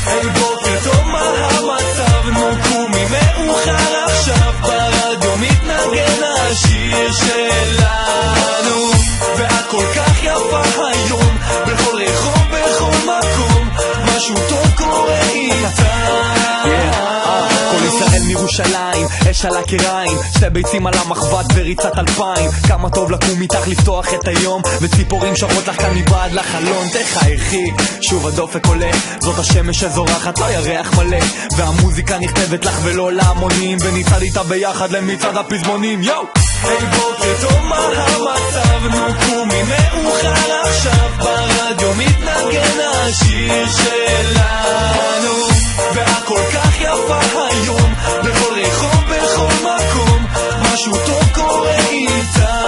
היי בוקר טוב, מה המצב? נו קומי מאוחר עכשיו, ברדיו מתנגן השיר שלנו, ואת כל כך יפה היום, בכל רחוב, בכל מקום, משהו טוב קורה איתה. כל ישראל מירושלים, אש על הקיריים, שתי ביצים על המחבת וריצת 2000. כמה טוב לקום איתך לפתוח את היום, וציפורים שרות לך כאן מבעד לחלון. תחייכי, שוב הדופק עולה, זאת השמש שזורחת, לא ירח מלא, והמוזיקה נכתבת לך ולא להמונים, וניצד איתה ביחד למצעד הפזמונים. יו! היי בוקר טוב, מה המצב? נו קומי מאוחר עכשיו, ברדיו מתנגן השיר שלנו, ואת כל כך יפה היום, בכל רחוב, בכל מקום, משהו טוב קורה איתה.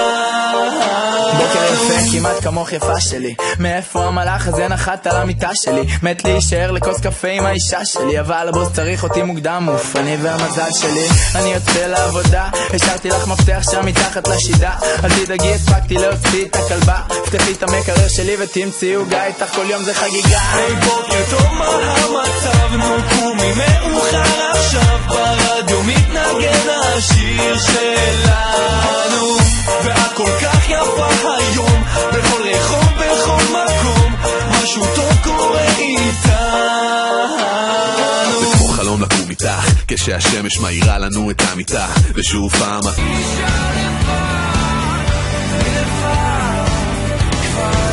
בוקר יפה, כמעט כמוך יפה שלי, מאיפה המלאך הזה נחת על המיטה שלי? מת להישאר לכוס קפה עם האישה שלי, אבל הבוס צריך אותי מוקדם, אוף, אני והמזל שלי. אני יוצא לעבודה, השארתי לך מפתח שם מתחת לשידה, אל תדאגי, הספקתי להוציא את הכלבה, פתחי את המקרר שלי ותמצאי עוגה, איתך כל יום זה חגיגה. היי בוקר טוב, מה המצב? נו קומי מאוחר עכשיו, ברדיו מתנגן השיר שלנו, ואת כל כך יפה היום, בכל רחוב, בכל מקום, משהו טוב קורה איתנו. זה כמו חלום לקום איתך, כשהשמש מאירה לנו את המיטה, ושוב פעם אישה יפה, יפה, יפה.